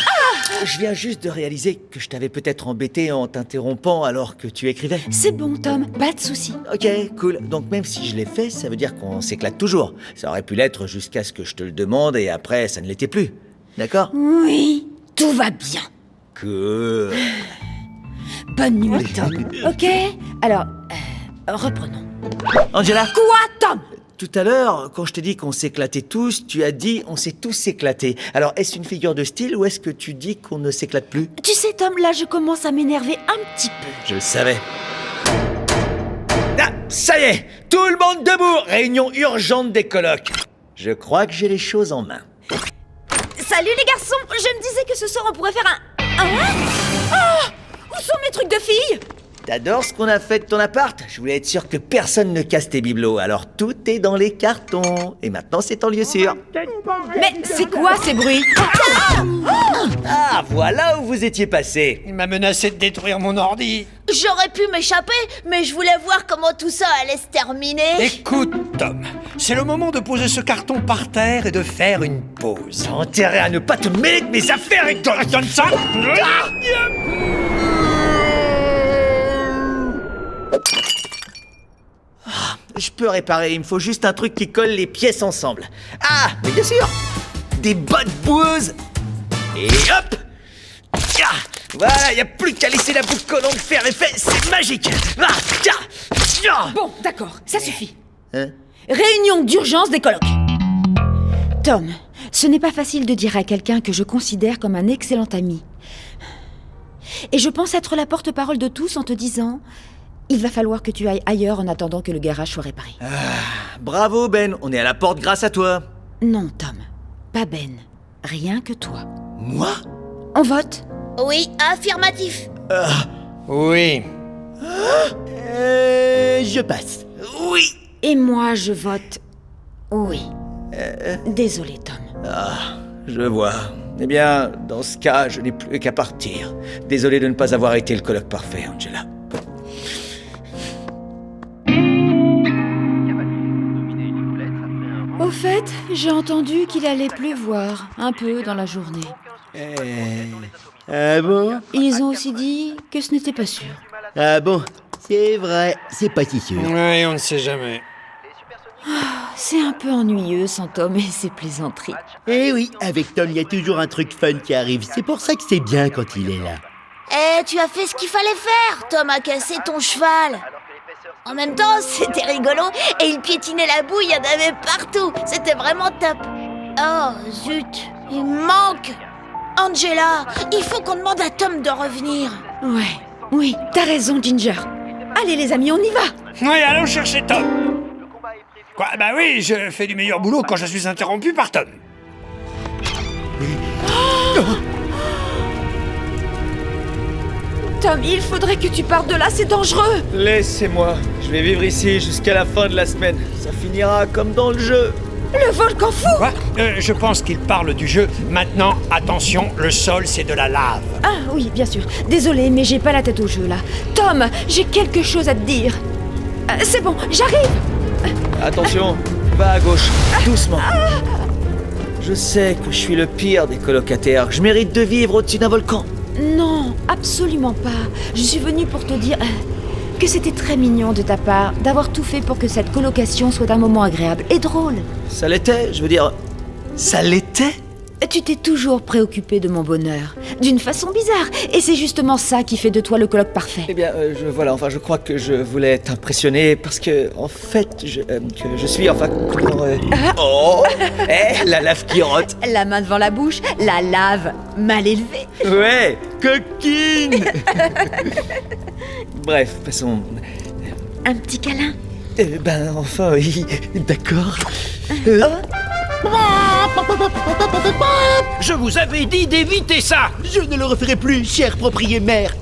[SPEAKER 4] Je viens juste de réaliser que je t'avais peut-être embêté en t'interrompant alors que tu écrivais.
[SPEAKER 3] C'est bon, Tom. Pas de souci.
[SPEAKER 4] Ok, cool. Donc même si je l'ai fait, ça veut dire qu'on s'éclate toujours. Ça aurait pu l'être jusqu'à ce que je te le demande et après, ça ne l'était plus. D'accord?
[SPEAKER 3] Oui, tout va bien.
[SPEAKER 4] Cool.
[SPEAKER 3] Bonne nuit, Tom. Ok? Alors, reprenons.
[SPEAKER 4] Angela?
[SPEAKER 3] Quoi, Tom?
[SPEAKER 4] Tout à l'heure, quand je t'ai dit qu'on s'éclatait tous, tu as dit on s'est tous éclatés. Alors, est-ce une figure de style ou est-ce que tu dis qu'on ne s'éclate plus?
[SPEAKER 3] Tu sais, Tom, là, je commence à m'énerver un petit peu.
[SPEAKER 4] Je le savais. Ah, ça y est! Tout le monde debout! Réunion urgente des colocs. Je crois que j'ai les choses en main.
[SPEAKER 3] Salut, les garçons! Je me disais que ce soir, on pourrait faire un... Où sont mes trucs de filles?
[SPEAKER 4] T'adores ce qu'on a fait de ton appart? Je voulais être sûr que personne ne casse tes bibelots, alors tout est dans les cartons. Et maintenant, c'est en lieu sûr.
[SPEAKER 3] Mais c'est quoi ces bruits?
[SPEAKER 4] Ah, voilà où vous étiez passé.
[SPEAKER 5] Il m'a menacé de détruire mon ordi.
[SPEAKER 2] J'aurais pu m'échapper, mais je voulais voir comment tout ça allait se terminer.
[SPEAKER 5] Écoute, Tom, c'est le moment de poser ce carton par terre et de faire une pause.
[SPEAKER 4] T'as intérêt à ne pas te mêler de mes affaires et
[SPEAKER 5] Donne ça.
[SPEAKER 4] Je peux réparer, il me faut juste un truc qui colle les pièces ensemble. Ah, mais bien sûr! Des bottes boueuses! Et hop! Ah, voilà, y a plus qu'à laisser la boucle collante faire l'effet, c'est magique! Ah, ah.
[SPEAKER 3] Bon, d'accord, ça suffit.
[SPEAKER 4] Hein?
[SPEAKER 3] Réunion d'urgence des colocs. Tom, ce n'est pas facile de dire à quelqu'un que je considère comme un excellent ami. Et je pense être la porte-parole de tous en te disant... Il va falloir que tu ailles ailleurs en attendant que le garage soit réparé.
[SPEAKER 4] Bravo Ben, on est à la porte grâce à toi.
[SPEAKER 3] Non, Tom, pas Ben. Rien que toi.
[SPEAKER 4] Moi?
[SPEAKER 3] On vote?
[SPEAKER 2] Oui, affirmatif.
[SPEAKER 5] Oui.
[SPEAKER 8] Je passe.
[SPEAKER 4] Oui.
[SPEAKER 3] Et moi, je vote... Oui. Désolé, Tom.
[SPEAKER 4] Je vois. Eh bien, dans ce cas, je n'ai plus qu'à partir. Désolé de ne pas avoir été le coloc parfait, Angela.
[SPEAKER 3] Au fait, j'ai entendu qu'il allait pleuvoir un peu dans la journée.
[SPEAKER 8] Ah bon?
[SPEAKER 3] Ils ont aussi dit que ce n'était pas sûr.
[SPEAKER 8] Ah bon? C'est vrai, c'est pas si sûr.
[SPEAKER 5] Oui, on ne sait jamais.
[SPEAKER 3] C'est un peu ennuyeux sans Tom et ses plaisanteries.
[SPEAKER 8] Eh oui, avec Tom, il y a toujours un truc fun qui arrive. C'est pour ça que c'est bien quand il est là.
[SPEAKER 2] Eh, tu as fait ce qu'il fallait faire. Tom a cassé ton cheval. En même temps, c'était rigolo et il piétinait la boue, il y en avait partout. C'était vraiment top. Oh, zut, il manque. Angela, il faut qu'on demande à Tom de revenir.
[SPEAKER 3] Ouais, oui, t'as raison, Ginger. Allez les amis, on y va.
[SPEAKER 5] Oui, allons chercher Tom. Quoi? Bah oui, je fais du meilleur boulot quand je suis interrompu par Tom.
[SPEAKER 3] Tom, il faudrait que tu partes de là, c'est dangereux.
[SPEAKER 4] Laissez-moi, je vais vivre ici jusqu'à la fin de la semaine. Ça finira comme dans le jeu.
[SPEAKER 3] Le volcan fou.
[SPEAKER 5] Quoi? Je pense qu'il parle du jeu. Maintenant, attention, le sol, c'est de la lave.
[SPEAKER 3] Ah oui, bien sûr. Désolée, mais j'ai pas la tête au jeu là. Tom, j'ai quelque chose à te dire. C'est bon, j'arrive.
[SPEAKER 4] Attention, va à gauche, doucement. Je sais que je suis le pire des colocataires. Je mérite de vivre au-dessus d'un volcan.
[SPEAKER 3] Non, absolument pas. Je suis venue pour te dire que c'était très mignon de ta part d'avoir tout fait pour que cette colocation soit un moment agréable et drôle.
[SPEAKER 4] Ça l'était, je veux dire... Ça l'était?
[SPEAKER 3] Tu t'es toujours préoccupé de mon bonheur, d'une façon bizarre, et c'est justement ça qui fait de toi le coloc parfait.
[SPEAKER 4] Eh bien, je crois que je voulais t'impressionner parce que, en fait, je suis, Oh! La lave qui rote!
[SPEAKER 3] La main devant la bouche, la lave mal élevée.
[SPEAKER 4] Ouais, coquine! Bref, passons...
[SPEAKER 3] Un petit câlin?
[SPEAKER 4] Oui, d'accord.
[SPEAKER 9] Je vous avais dit d'éviter ça.
[SPEAKER 8] Je ne le referai plus, cher propriétaire.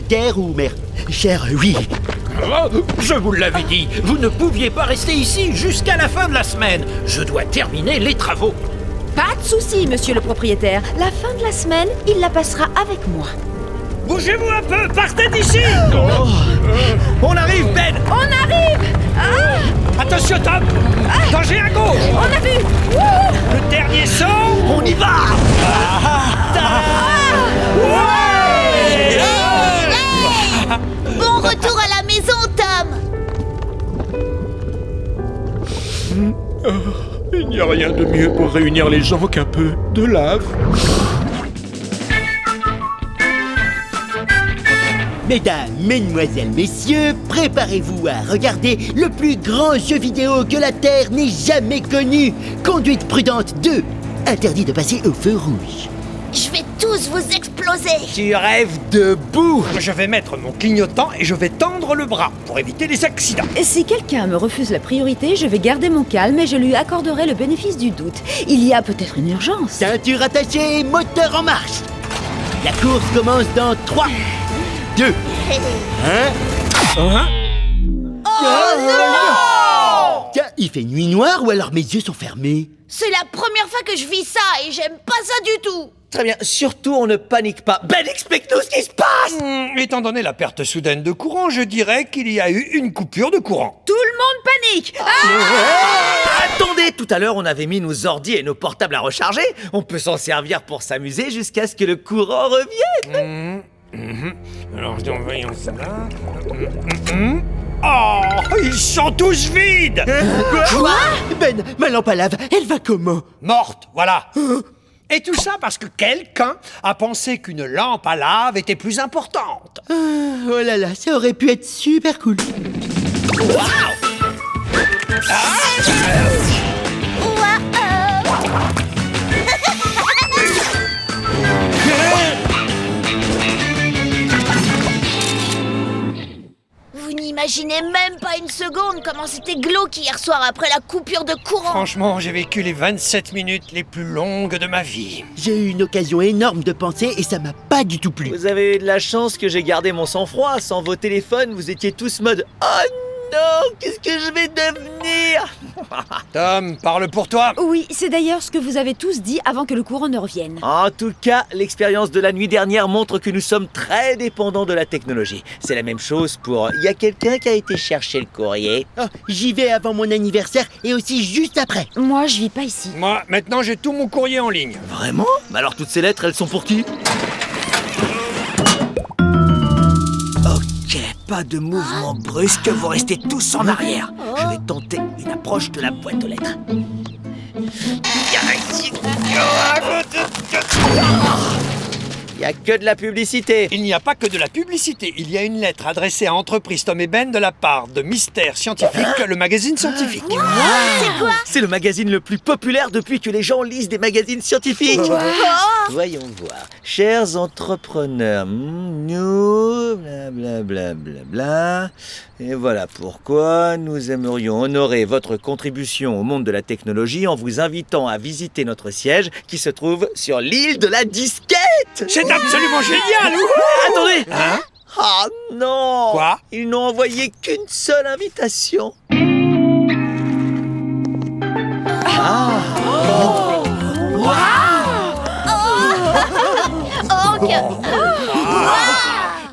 [SPEAKER 8] Terre ou mère? Cher, oui.
[SPEAKER 9] Oh, je vous l'avais dit, vous ne pouviez pas rester ici jusqu'à la fin de la semaine. Je dois terminer les travaux.
[SPEAKER 3] Pas de souci, monsieur le propriétaire. La fin de la semaine, il la passera avec moi.
[SPEAKER 9] Bougez-vous un peu, partez d'ici.
[SPEAKER 4] On arrive, Ben!
[SPEAKER 3] On arrive!
[SPEAKER 5] Attention, Tom. Danger à gauche.
[SPEAKER 3] On a vu!
[SPEAKER 5] Le dernier saut.
[SPEAKER 9] On y va.
[SPEAKER 2] Bon retour à la maison, Tom.
[SPEAKER 9] Il n'y a rien de mieux pour réunir les gens qu'un peu de lave.
[SPEAKER 8] Mesdames, mesdemoiselles, messieurs, préparez-vous à regarder le plus grand jeu vidéo que la Terre n'ait jamais connu. Conduite prudente 2. Interdit de passer au feu rouge.
[SPEAKER 2] Je vais tous vous exploser.
[SPEAKER 4] Tu rêves debout!
[SPEAKER 5] Je vais mettre mon clignotant et je vais tendre le bras pour éviter les accidents.
[SPEAKER 3] Et si quelqu'un me refuse la priorité, je vais garder mon calme et je lui accorderai le bénéfice du doute. Il y a peut-être une urgence.
[SPEAKER 8] Ceinture attachée, moteur en marche. La course commence dans 3, 2, 1. Tiens, il fait nuit noire ou alors mes yeux sont fermés?
[SPEAKER 2] C'est la première fois que je vis ça et j'aime pas ça du tout.
[SPEAKER 4] Très bien, surtout on ne panique pas. Ben, explique-nous ce qui se passe!
[SPEAKER 5] Étant donné la perte soudaine de courant, je dirais qu'il y a eu une coupure de courant.
[SPEAKER 3] Tout le monde panique!
[SPEAKER 4] Attendez, tout à l'heure on avait mis nos ordis et nos portables à recharger. On peut s'en servir pour s'amuser jusqu'à ce que le courant revienne.
[SPEAKER 5] Alors, voyons ça là. Oh, ils sont tous vides.
[SPEAKER 8] Quoi? Ben, ma lampe à lave, elle va comment?
[SPEAKER 5] Morte, voilà. Et tout ça parce que quelqu'un a pensé qu'une lampe à lave était plus importante.
[SPEAKER 8] Oh là là, ça aurait pu être super cool.
[SPEAKER 2] Vous n'imaginez même pas une seconde comment c'était glauque hier soir après la coupure de courant.
[SPEAKER 5] Franchement, j'ai vécu les 27 minutes les plus longues de ma vie.
[SPEAKER 8] J'ai eu une occasion énorme de penser et ça m'a pas du tout plu.
[SPEAKER 4] Vous avez eu de la chance que j'ai gardé mon sang-froid. Sans vos téléphones, vous étiez tous mode « Oh non, qu'est-ce que je vais devenir ?»
[SPEAKER 5] Tom, parle pour toi.
[SPEAKER 3] Oui, c'est d'ailleurs ce que vous avez tous dit avant que le courant ne revienne.
[SPEAKER 4] En tout cas, l'expérience de la nuit dernière montre que nous sommes très dépendants de la technologie. C'est la même chose pour... Il y a quelqu'un qui a été chercher le courrier.
[SPEAKER 8] Oh, j'y vais avant mon anniversaire et aussi juste après.
[SPEAKER 3] Moi, je vis pas ici.
[SPEAKER 5] Moi, maintenant, j'ai tout mon courrier en ligne.
[SPEAKER 4] Vraiment? Alors toutes ces lettres, elles sont pour qui? Ok, pas de mouvement brusque, vous restez tous en arrière. Je vais tenter une approche de la boîte aux lettres. Il n'y a que de la publicité.
[SPEAKER 5] Il n'y a pas que de la publicité. Il y a une lettre adressée à Entreprise Tom et Ben de la part de Mystère Scientifique, le magazine scientifique.
[SPEAKER 2] C'est quoi?
[SPEAKER 4] C'est le magazine le plus populaire depuis que les gens lisent des magazines scientifiques. Voyons voir. Chers entrepreneurs, nous, blablabla, bla. Et voilà pourquoi nous aimerions honorer votre contribution au monde de la technologie en vous invitant à visiter notre siège qui se trouve sur l'île de la disquette.
[SPEAKER 5] C'est absolument génial.
[SPEAKER 4] Attendez.
[SPEAKER 5] Hein?
[SPEAKER 4] Ah non.
[SPEAKER 5] Quoi?
[SPEAKER 4] Ils n'ont envoyé qu'une seule invitation.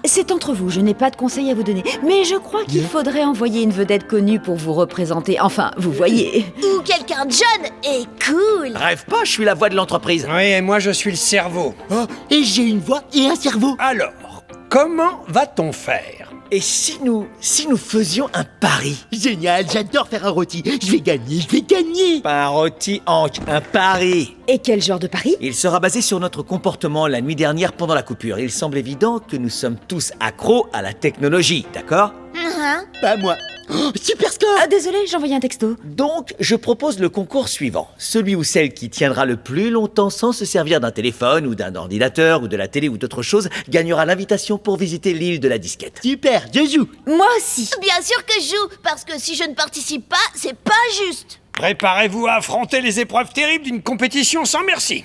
[SPEAKER 3] C'est entre vous, je n'ai pas de conseils à vous donner. Mais je crois qu'il faudrait envoyer une vedette connue pour vous représenter. Enfin, vous voyez.
[SPEAKER 2] Ou quelqu'un de jeune et cool.
[SPEAKER 4] Rêve pas, je suis la voix de l'entreprise.
[SPEAKER 5] Oui, et moi, je suis le cerveau.
[SPEAKER 8] Oh, et j'ai une voix et un cerveau.
[SPEAKER 5] Alors, comment va-t-on faire?
[SPEAKER 4] Et si nous faisions un pari?
[SPEAKER 8] Génial, j'adore faire un rôti. Je vais gagner.
[SPEAKER 4] Pas un rôti, Hank, un pari.
[SPEAKER 3] Et quel genre de pari?
[SPEAKER 4] Il sera basé sur notre comportement la nuit dernière pendant la coupure. Il semble évident que nous sommes tous accros à la technologie, d'accord?
[SPEAKER 2] Hein?
[SPEAKER 1] Pas moi. Oh, super score.
[SPEAKER 3] Ah, désolé, j'ai envoyé un texto.
[SPEAKER 4] Donc, je propose le concours suivant. Celui ou celle qui tiendra le plus longtemps sans se servir d'un téléphone ou d'un ordinateur ou de la télé ou d'autre chose gagnera l'invitation pour visiter l'île de la disquette.
[SPEAKER 1] Super, je joue.
[SPEAKER 3] Moi aussi.
[SPEAKER 2] Bien sûr que je joue, parce que si je ne participe pas, c'est pas juste.
[SPEAKER 5] Préparez-vous à affronter les épreuves terribles d'une compétition sans merci.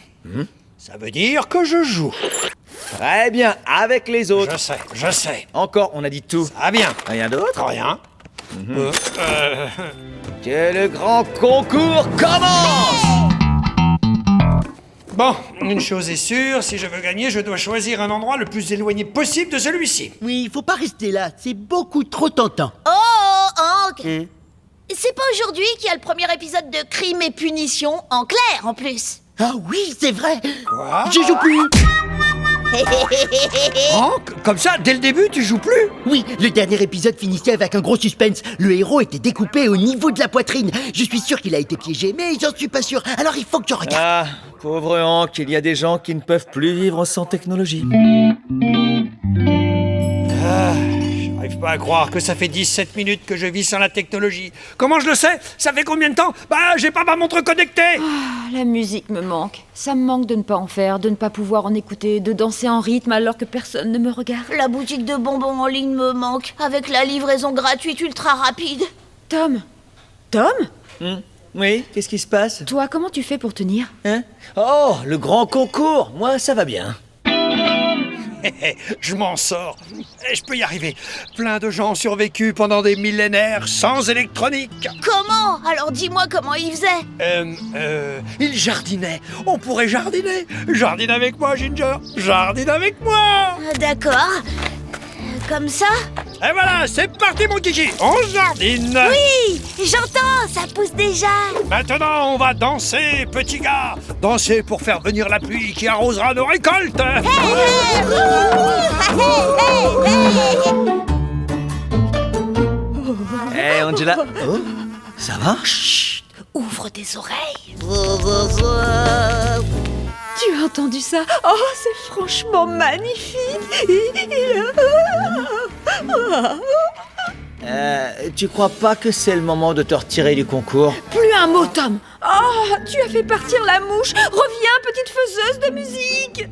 [SPEAKER 5] Ça veut dire que je joue.
[SPEAKER 4] Très bien, avec les autres.
[SPEAKER 5] Je sais.
[SPEAKER 4] Encore, on a dit tout.
[SPEAKER 5] Ça va bien.
[SPEAKER 4] Rien d'autre?
[SPEAKER 5] Rien.
[SPEAKER 4] Que le grand concours commence!
[SPEAKER 5] Bon, une chose est sûre, si je veux gagner, je dois choisir un endroit le plus éloigné possible de celui-ci.
[SPEAKER 1] Oui, faut pas rester là, c'est beaucoup trop tentant.
[SPEAKER 2] Oh, Hank! C'est pas aujourd'hui qu'il y a le premier épisode de Crime et Punition, en clair en plus.
[SPEAKER 1] Ah oui, c'est vrai.
[SPEAKER 5] Quoi?
[SPEAKER 1] Je joue plus.
[SPEAKER 5] Oh, comme ça, dès le début, tu joues plus?
[SPEAKER 1] Oui, le dernier épisode finissait avec un gros suspense. Le héros était découpé au niveau de la poitrine. Je suis sûr qu'il a été piégé, mais j'en suis pas sûr. Alors il faut que tu regardes.
[SPEAKER 4] Ah, pauvre Hank, il y a des gens qui ne peuvent plus vivre sans technologie.
[SPEAKER 5] J'arrive pas à croire que ça fait 17 minutes que je vis sans la technologie. Comment je le sais? Ça fait combien de temps? Bah, j'ai pas ma montre connectée.
[SPEAKER 3] La musique me manque. Ça me manque de ne pas en faire, de ne pas pouvoir en écouter, de danser en rythme alors que personne ne me regarde.
[SPEAKER 2] La boutique de bonbons en ligne me manque, avec la livraison gratuite ultra rapide.
[SPEAKER 3] Tom?
[SPEAKER 4] Oui, qu'est-ce qui se passe?
[SPEAKER 3] Toi, comment tu fais pour tenir?
[SPEAKER 4] Hein? Oh, le grand concours! Moi, ça va bien.
[SPEAKER 5] Je m'en sors. Et je peux y arriver. Plein de gens ont survécu pendant des millénaires sans électronique.
[SPEAKER 2] Comment? Alors dis-moi comment il faisait.
[SPEAKER 5] Ils jardinaient. On pourrait jardiner. Jardine avec moi, Ginger. Jardine avec moi.
[SPEAKER 2] D'accord. Comme ça?
[SPEAKER 5] Et voilà, c'est parti, mon kiki. On jardine.
[SPEAKER 2] Oui, j'entends, ça pousse déjà.
[SPEAKER 5] Maintenant, on va danser, petit gars. Danser pour faire venir la pluie qui arrosera nos récoltes.
[SPEAKER 4] Hé, Angela. Oh, ça va?
[SPEAKER 2] Chut, ouvre tes oreilles.
[SPEAKER 3] Tu as entendu ça? Oh, c'est franchement magnifique.
[SPEAKER 4] Tu crois pas que c'est le moment de te retirer du concours?
[SPEAKER 3] Plus un mot, Tom. Oh, tu as fait partir la mouche. Reviens, petite faiseuse de musique.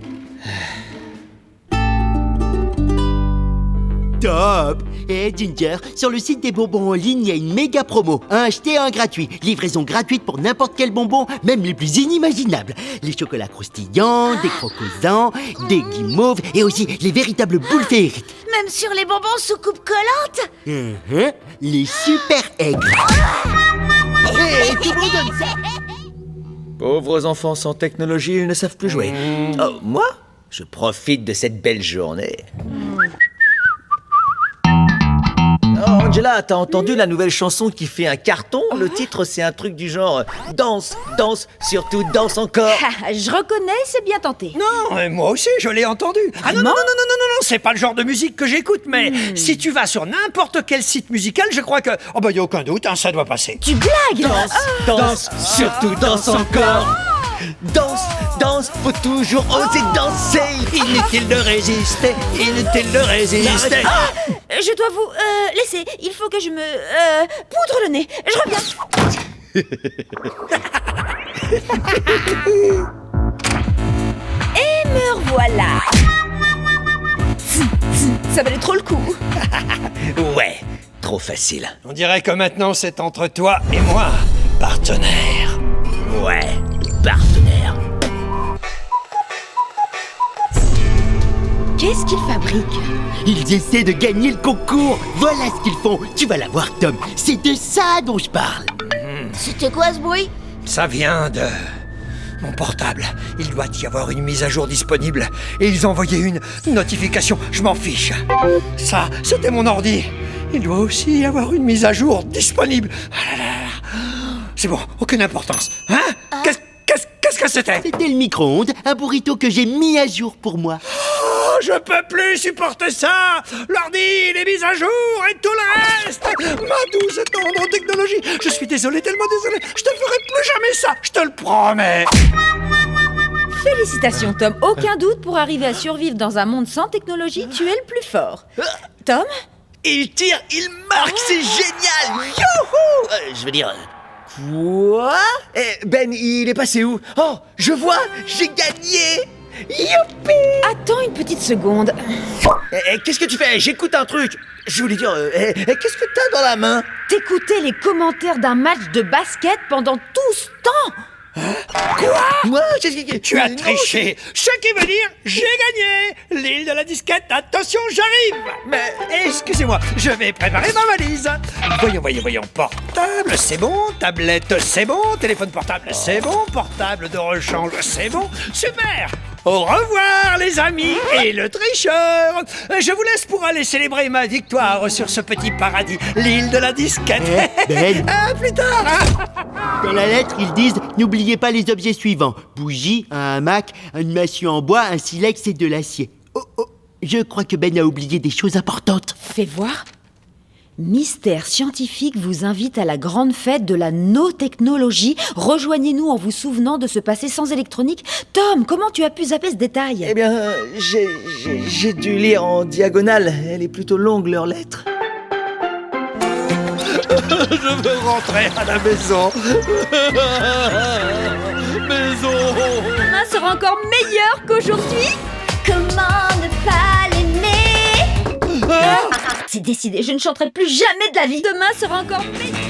[SPEAKER 1] Top. Et Ginger, sur le site des bonbons en ligne, il y a une méga promo. Un acheté, un gratuit. Livraison gratuite pour n'importe quel bonbon, même les plus inimaginables. Les chocolats croustillants, des crocosants, des guimauves et aussi les véritables boules féeriques.
[SPEAKER 2] Même sur les bonbons sous coupe collante.
[SPEAKER 1] Les super aigres. Et tout le monde donne ça.
[SPEAKER 4] Pauvres enfants sans technologie, ils ne savent plus jouer. Oh, moi? Je profite de cette belle journée. Oh, Angela, t'as entendu la nouvelle chanson qui fait un carton? Le titre, c'est un truc du genre danse, danse, surtout danse encore.
[SPEAKER 3] Je reconnais, c'est bien tenté.
[SPEAKER 5] Non, moi aussi, je l'ai entendu. Ah non, non, c'est pas le genre de musique que j'écoute, mais si tu vas sur n'importe quel site musical, je crois que... Oh bah, y a aucun doute, hein, ça doit passer.
[SPEAKER 3] Tu blagues?
[SPEAKER 4] Danse, danse, surtout danse encore. Danse, danse, faut toujours oser danser.
[SPEAKER 5] Inutile de résister, inutile de résister.
[SPEAKER 3] Je dois vous laisser. Il faut que je me poudre le nez. Je reviens. Et me revoilà. Ça valait trop le coup.
[SPEAKER 4] Ouais, trop facile.
[SPEAKER 5] On dirait que maintenant c'est entre toi et moi, partenaire.
[SPEAKER 4] Ouais, partenaire.
[SPEAKER 3] Qu'est-ce qu'ils fabriquent?
[SPEAKER 1] Ils essaient de gagner le concours. Voilà ce qu'ils font. Tu vas la voir, Tom. C'est de ça dont je parle.
[SPEAKER 2] C'était quoi ce bruit?
[SPEAKER 5] Ça vient de mon portable. Il doit y avoir une mise à jour disponible. Et ils ont envoyé une notification. Je m'en fiche. Ça, c'était mon ordi. Il doit aussi y avoir une mise à jour disponible. Ah là là là. C'est bon, aucune importance. Hein? Qu'est-ce que c'était?
[SPEAKER 1] C'était le micro-ondes, un burrito que j'ai mis à jour pour moi.
[SPEAKER 5] Oh, je peux plus supporter ça! L'ordi, les mises à jour et tout le reste! Ma douce et tendre technologie! Je suis désolé, tellement désolé! Je te ferai plus jamais ça! Je te le promets!
[SPEAKER 3] Félicitations, Tom. Aucun doute, pour arriver à survivre dans un monde sans technologie, tu es le plus fort. Tom,
[SPEAKER 4] Il tire, il marque, c'est génial. Youhou. Je veux dire... Quoi? Ben, il est passé où? Oh, je vois, j'ai gagné. Youpi!
[SPEAKER 3] Attends une petite seconde.
[SPEAKER 4] Qu'est-ce que tu fais? J'écoute un truc. Je voulais dire, qu'est-ce que t'as dans la main?
[SPEAKER 3] T'écoutais les commentaires d'un match de basket pendant tout ce temps?
[SPEAKER 4] Quoi? Moi?
[SPEAKER 5] Tu as triché. Ce qui veut dire, j'ai gagné. L'île de la disquette, attention, j'arrive. Mais, excusez-moi, je vais préparer ma valise. Voyons. Portable, c'est bon. Tablette, c'est bon. Téléphone portable, c'est bon. Portable de rechange, c'est bon. Super. Au revoir, les amis et le tricheur. Je vous laisse pour aller célébrer ma victoire sur ce petit paradis, l'île de la disquette.
[SPEAKER 1] Ben.
[SPEAKER 5] À plus tard.
[SPEAKER 1] Dans la lettre, ils disent « N'oubliez pas les objets suivants. Bougie, un hamac, une massue en bois, un silex et de l'acier. » Oh, je crois que Ben a oublié des choses importantes.
[SPEAKER 3] Fais voir. Mystère Scientifique vous invite à la grande fête de la no-technologie. Rejoignez-nous en vous souvenant de ce passé sans électronique. Tom, comment tu as pu zapper ce détail?
[SPEAKER 4] Eh bien, j'ai dû lire en diagonale. Elle est plutôt longue, leur lettre.
[SPEAKER 5] Je veux rentrer à la maison.
[SPEAKER 3] Demain sera encore meilleur qu'aujourd'hui.
[SPEAKER 2] Comment ne pas l'aimer?
[SPEAKER 3] C'est décidé, je ne chanterai plus jamais de la vie. Demain sera encore meilleur.